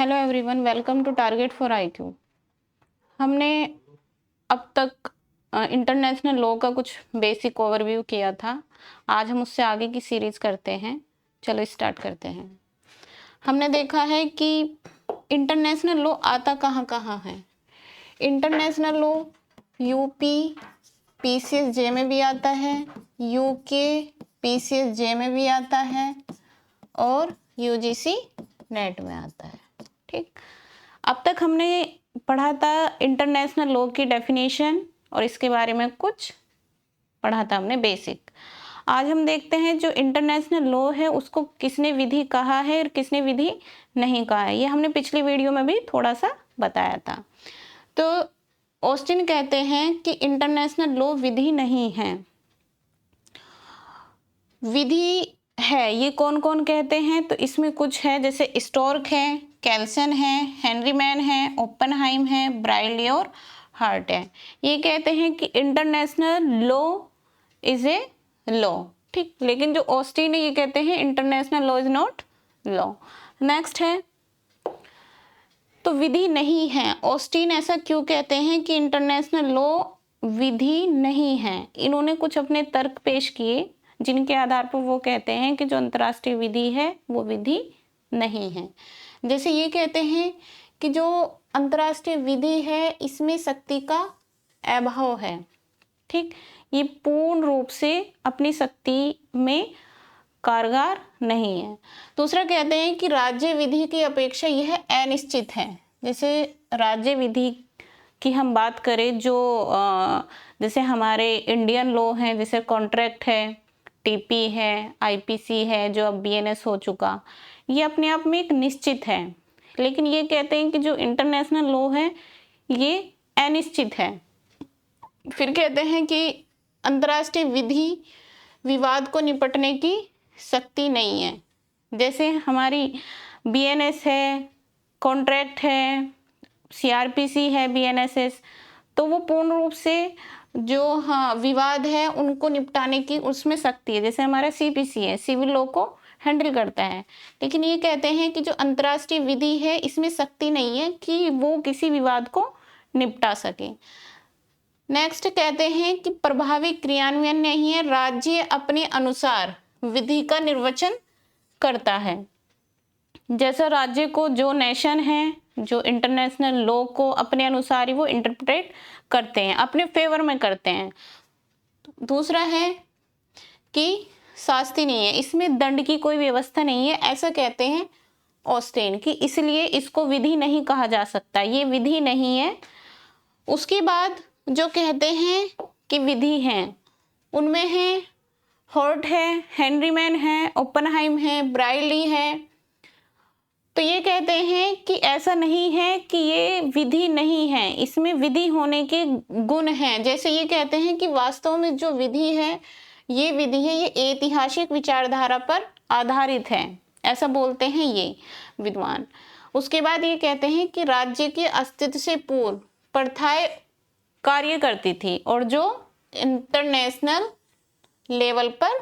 Hello everyone, welcome to target for IQ. हमने अब तक इंटरनेशनल लॉ का कुछ बेसिक ओवरव्यू किया था। आज हम उससे आगे की सीरीज करते हैं। चलो स्टार्ट करते हैं। हमने देखा है कि इंटरनेशनल लॉ आता कहाँ कहाँ है। इंटरनेशनल लॉ यूपी पीसीएसजे में भी आता है, यूके पीसीएसजे में भी आता है और यूजीसी नेट में आता है। ठीक, अब तक हमने पढ़ा था इंटरनेशनल लॉ की डेफिनेशन और इसके बारे में कुछ पढ़ा था हमने बेसिक। आज हम देखते हैं जो इंटरनेशनल लॉ है उसको किसने विधि कहा है और किसने विधि नहीं कहा है। ये हमने पिछली वीडियो में भी थोड़ा सा बताया था। तो ऑस्टिन कहते हैं कि इंटरनेशनल लॉ विधि नहीं है, विधि है। ये कौन कौन कहते हैं? तो इसमें कुछ है, जैसे स्टोर्क है, कैल्सन है, हेनरीमैन है, ओपेनहाइम है, ब्राइली और हार्ट है। ये कहते हैं कि international law is a law. ठीक, लेकिन जो ऑस्टिन है ये कहते हैं international law is not law. Next है, तो विधि नहीं है। ऑस्टिन ऐसा क्यों कहते हैं कि इंटरनेशनल लॉ विधि नहीं है? इन्होंने कुछ अपने तर्क पेश किए जिनके आधार पर वो कहते हैं कि जो अंतर्राष्ट्रीय विधि है वो विधि नहीं है। जैसे ये कहते हैं कि जो अंतर्राष्ट्रीय विधि है इसमें शक्ति का अभाव है। ठीक, ये पूर्ण रूप से अपनी शक्ति में कारगर नहीं है। दूसरा कहते हैं कि राज्य विधि की अपेक्षा यह अनिश्चित है। जैसे राज्य विधि की हम बात करें, जो जैसे हमारे इंडियन लॉ हैं, जैसे कॉन्ट्रैक्ट है, टीपी है, आईपीसी है, जो अब बीएनएस हो चुका, ये अपने आप में एक निश्चित है। लेकिन ये कहते हैं कि जो इंटरनेशनल लॉ है ये अनिश्चित है। फिर कहते हैं कि अंतर्राष्ट्रीय विधि विवाद को निपटने की शक्ति नहीं है। जैसे हमारी बीएनएस है, कॉन्ट्रैक्ट है, सीआरपीसी है, बीएनएसएस, तो वो पूर्ण रूप से जो विवाद है उनको निपटाने की उसमें शक्ति है। जैसे हमारा सीपीसी है, सिविल लॉ को हैंडल करता है। लेकिन ये कहते हैं कि जो अंतर्राष्ट्रीय विधि है इसमें शक्ति नहीं है कि वो किसी विवाद को निपटा सके। नेक्स्ट कहते हैं कि प्रभावी क्रियान्वयन नहीं है, राज्य अपने अनुसार विधि का निर्वचन करता है। जैसा राज्य को, जो नेशन है, जो इंटरनेशनल लॉ को अपने अनुसार ही वो इंटरप्रेट करते हैं, अपने फेवर में करते हैं। दूसरा है कि शास्ति नहीं है, इसमें दंड की कोई व्यवस्था नहीं है, ऐसा कहते हैं ऑस्टिन, कि इसलिए इसको विधि नहीं कहा जा सकता, ये विधि नहीं है। उसके बाद जो कहते हैं कि विधि है उनमें है हॉर्ट है, हेनरीमैन है, ओपेनहाइम है, ब्राइली है। तो ये कहते हैं कि ऐसा नहीं है कि ये विधि नहीं है, इसमें विधि होने के गुण हैं। जैसे ये कहते हैं कि वास्तव में जो विधि है ये ऐतिहासिक विचारधारा पर आधारित है, ऐसा बोलते हैं ये विद्वान। उसके बाद ये कहते हैं कि राज्य के अस्तित्व से पूर्व प्रथाएं कार्य करती थी और जो इंटरनेशनल लेवल पर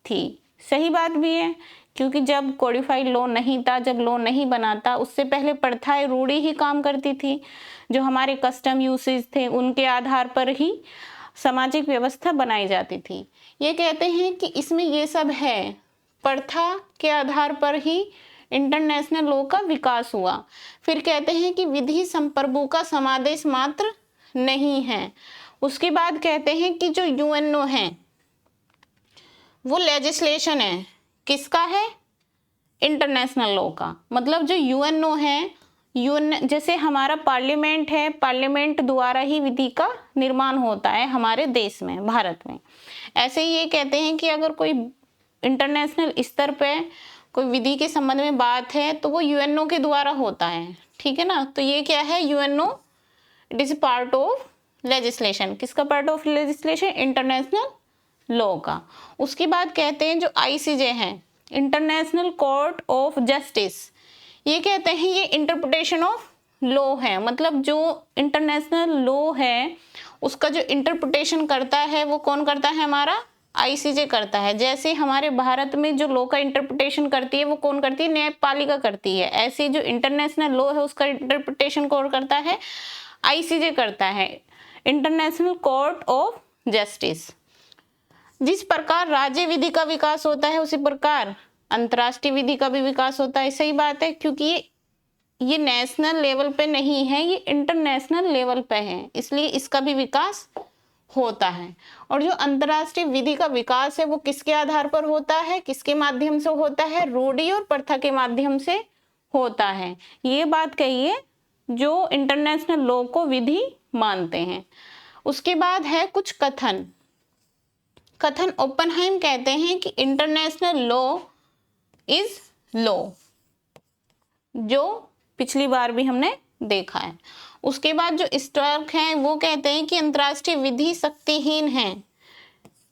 थी। सही बात भी है, क्योंकि जब कोडिफाइड लॉ नहीं था, जब लॉ नहीं बना था, उससे पहले प्रथाएं रूढ़ी ही काम करती थी। जो हमारे कस्टम यूसेज थे उनके आधार पर ही सामाजिक व्यवस्था बनाई जाती थी। ये कहते हैं कि इसमें ये सब है, प्रथा के आधार पर ही इंटरनेशनल लॉ का विकास हुआ। फिर कहते हैं कि विधि संप्रभु का समादेश मात्र नहीं है। उसके बाद कहते हैं कि जो यूएनओ है वो लेजिस्लेशन है, किसका है? इंटरनेशनल लॉ का। मतलब जो यूएनओ है, जैसे हमारा पार्लियामेंट है, पार्लियामेंट द्वारा ही विधि का निर्माण होता है हमारे देश में, भारत में। ऐसे ही ये कहते हैं कि अगर कोई इंटरनेशनल स्तर पे कोई विधि के संबंध में बात है तो वो यूएनओ के द्वारा होता है। ठीक है ना? तो ये क्या है? UNO it is part of legislation. किसका part of legislation? International law का। उसके बाद कहते हैं जो आईसीजे है, इंटरनेशनल कोर्ट ऑफ जस्टिस, ये कहते हैं ये इंटरप्रिटेशन ऑफ लॉ है। मतलब जो इंटरनेशनल लॉ है उसका जो इंटरप्रिटेशन करता है वो कौन करता है? हमारा आईसीजे करता है। जैसे हमारे भारत में जो लॉ का इंटरप्रिटेशन करती है वो कौन करती है, न्यायपालिका करती है। ऐसे जो इंटरनेशनल लॉ है उसका इंटरप्रिटेशन कौन करता है, आईसीजे करता है, इंटरनेशनल कोर्ट ऑफ जस्टिस। जिस प्रकार राज्य विधि का विकास होता है उसी प्रकार अंतर्राष्ट्रीय विधि का भी विकास होता है। सही बात है, क्योंकि ये नेशनल लेवल पे नहीं है, ये इंटरनेशनल लेवल पे है, इसलिए इसका भी विकास होता है। और जो अंतर्राष्ट्रीय विधि का विकास है वो किसके आधार पर होता है, किसके माध्यम से होता है, रूढ़ि और प्रथा के माध्यम से होता है। ये बात कहिए जो इंटरनेशनल लॉ को विधि मानते हैं। उसके बाद है कुछ कथन। कथन ओपनहाइम कहते हैं कि इंटरनेशनल लॉ इज लॉ, जो पिछली बार भी हमने देखा है। उसके बाद जो स्टार्क हैं वो कहते हैं कि अंतर्राष्ट्रीय विधि शक्तिहीन है।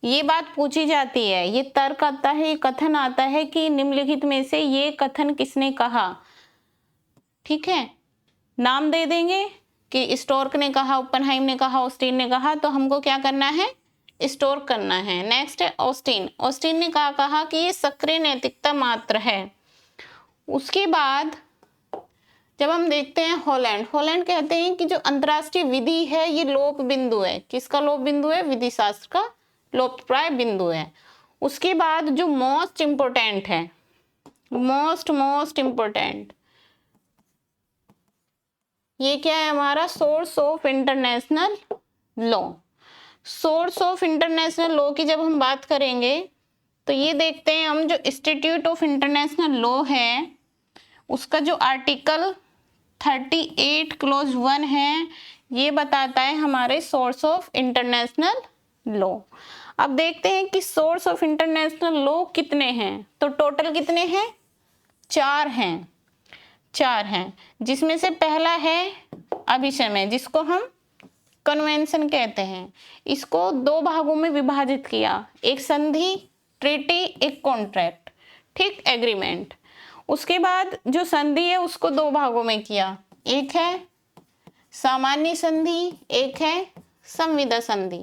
ये बात पूछी जाती है, ये तर्क आता है, ये कथन आता है कि निम्नलिखित में से ये कथन किसने कहा। ठीक है, नाम दे देंगे कि स्टोर्क ने कहा, ओपनहाइम ने कहा, ऑस्टिन ने कहा, तो हमको क्या करना है, स्टोर करना है। नेक्स्ट है ऑस्टिन। ऑस्टिन ने कहा कि ये सक्रिय नैतिकता मात्र है। उसके बाद जब हम देखते हैं हॉलैंड, हॉलैंड कहते हैं कि जो अंतर्राष्ट्रीय विधि है ये लोप बिंदु है। किसका लोप बिंदु है, विधि शास्त्र का लोपप्राय बिंदु है। उसके बाद जो मोस्ट इंपोर्टेंट है, मोस्ट इंपोर्टेंट, ये क्या है हमारा, source of international law. Source of international law की जब हम बात करेंगे तो ये देखते हैं हम, जो इंस्टीट्यूट ऑफ इंटरनेशनल लॉ है उसका जो आर्टिकल 38 क्लोज 1 है ये बताता है हमारे सोर्स ऑफ इंटरनेशनल लॉ। अब देखते हैं कि सोर्स ऑफ इंटरनेशनल लॉ कितने हैं, तो टोटल कितने हैं, 4 हैं। 4 हैं, जिसमें से पहला है अभिसमय, जिसको हम कन्वेंशन कहते हैं। इसको 2 भागों में विभाजित किया, एक संधि ट्रीटी, एक कॉन्ट्रैक्ट, ठीक, एग्रीमेंट। उसके बाद जो संधि है उसको 2 भागों में किया, एक है सामान्य संधि, एक है संविदा संधि।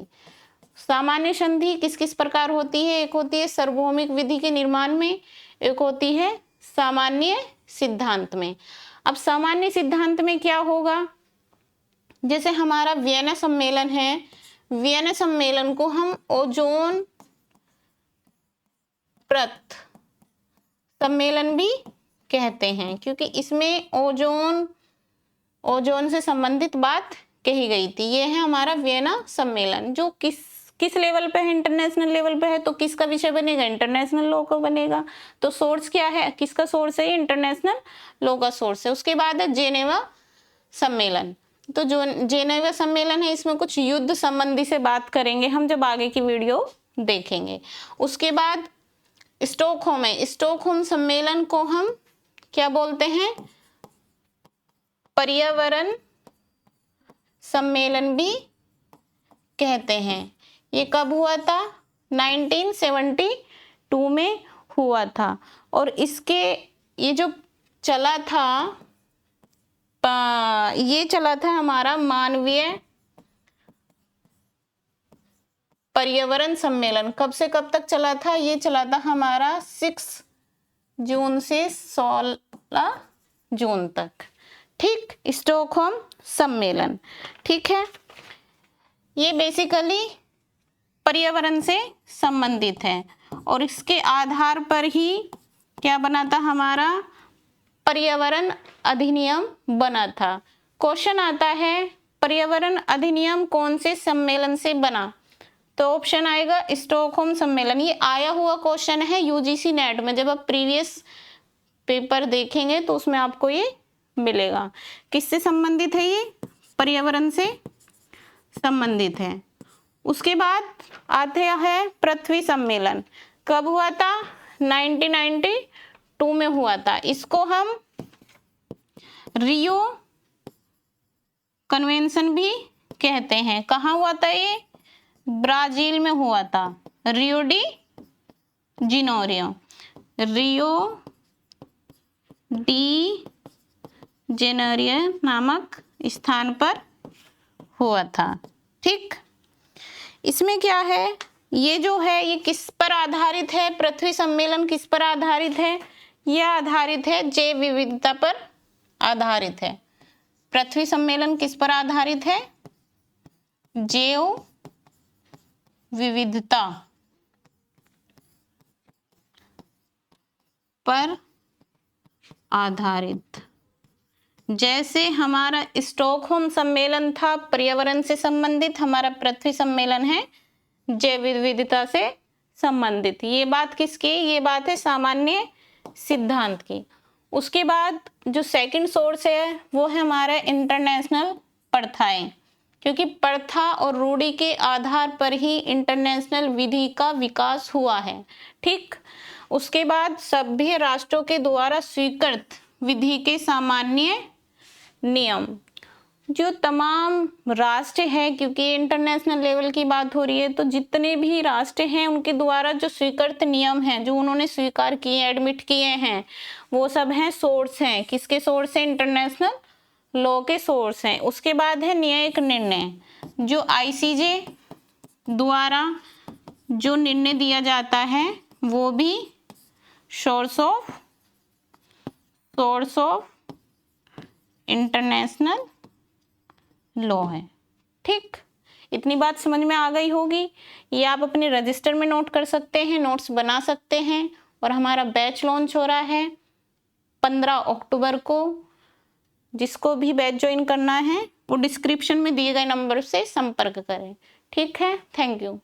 सामान्य संधि किस किस प्रकार होती है, एक होती है सार्वभौमिक विधि के निर्माण में, एक होती है सामान्य सिद्धांत में। अब सामान्य सिद्धांत में क्या होगा, जैसे हमारा वियना सम्मेलन है, वियना सम्मेलन को हम ओजोन प्रत सम्मेलन भी कहते हैं, क्योंकि इसमें ओजोन से संबंधित बात कही गई थी। ये है हमारा वियना सम्मेलन, जो किस लेवल पे है, इंटरनेशनल लेवल पे है, तो किसका विषय बनेगा, इंटरनेशनल लॉ का बनेगा। तो सोर्स क्या है, किसका सोर्स है, इंटरनेशनल लॉ का सोर्स है। उसके बाद है जेनेवा सम्मेलन। तो जो जेनेवा सम्मेलन है इसमें कुछ युद्ध संबंधी से बात करेंगे हम जब आगे की वीडियो देखेंगे। उसके बाद स्टॉकहोम है, स्टॉकहोम सम्मेलन को हम क्या बोलते हैं, पर्यावरण सम्मेलन भी कहते हैं। ये कब हुआ था, 1972 में हुआ था। और इसके ये जो चला था, ये चला था हमारा मानवीय पर्यावरण सम्मेलन। कब से कब तक चला था, ये चला था हमारा 6 जून से 16 जून तक, ठीक, स्टॉकहोम सम्मेलन। ठीक है, ये बेसिकली पर्यावरण से संबंधित है और इसके आधार पर ही क्या बना था, हमारा पर्यावरण अधिनियम बना था। क्वेश्चन आता है पर्यावरण अधिनियम कौन से सम्मेलन से बना, तो ऑप्शन आएगा स्टॉकहोम सम्मेलन। ये आया हुआ क्वेश्चन है यूजीसी नेट में, जब आप प्रीवियस पेपर देखेंगे तो उसमें आपको ये मिलेगा। किससे संबंधित है, ये पर्यावरण से संबंधित है। उसके बाद आते है पृथ्वी सम्मेलन। कब हुआ था, 1992 में हुआ था। इसको हम रियो कन्वेंशन भी कहते हैं। कहाँ हुआ था ये, ब्राजील में हुआ था, Rio de Janeiro, Rio de Janeiro नामक स्थान पर हुआ था। ठीक, इसमें क्या है, ये जो है ये किस पर आधारित है? पृथ्वी सम्मेलन किस पर आधारित है? यह आधारित है जैव विविधता पर आधारित है। पृथ्वी सम्मेलन किस पर आधारित है? जैव विविधता पर आधारित। जैसे हमारा स्टॉकहोम सम्मेलन था पर्यावरण से संबंधित, हमारा पृथ्वी सम्मेलन है जैव विविधता से संबंधित। ये बात किसकी? ये बात है सामान्य सिद्धांत की। उसके बाद जो सेकंड सोर्स है वो है हमारा इंटरनेशनल प्रथाएं, क्योंकि प्रथा और रूढ़ि के आधार पर ही इंटरनेशनल विधि का विकास हुआ है। ठीक, उसके बाद सभ्य राष्ट्रों के द्वारा स्वीकृत विधि के सामान्य नियम। जो तमाम राष्ट्र हैं, क्योंकि इंटरनेशनल लेवल की बात हो रही है, तो जितने भी राष्ट्र हैं उनके द्वारा जो स्वीकृत नियम हैं, जो उन्होंने स्वीकार किए, एडमिट किए हैं, वो सब हैं सोर्स हैं। किसके सोर्स हैं? इंटरनेशनल लॉ के सोर्स हैं। उसके बाद है न्यायिक निर्णय, जो आईसीजे द्वारा जो निर्णय दिया जाता है वो भी सोर्स ऑफ इंटरनेशनल लॉ है। ठीक, इतनी बात समझ में आ गई होगी। ये आप अपने रजिस्टर में नोट कर सकते हैं, नोट्स बना सकते हैं। और हमारा बैच लॉन्च हो रहा है 15 अक्टूबर को। जिसको भी बैच ज्वाइन करना है वो डिस्क्रिप्शन में दिए गए नंबर से संपर्क करें। ठीक है, थैंक यू।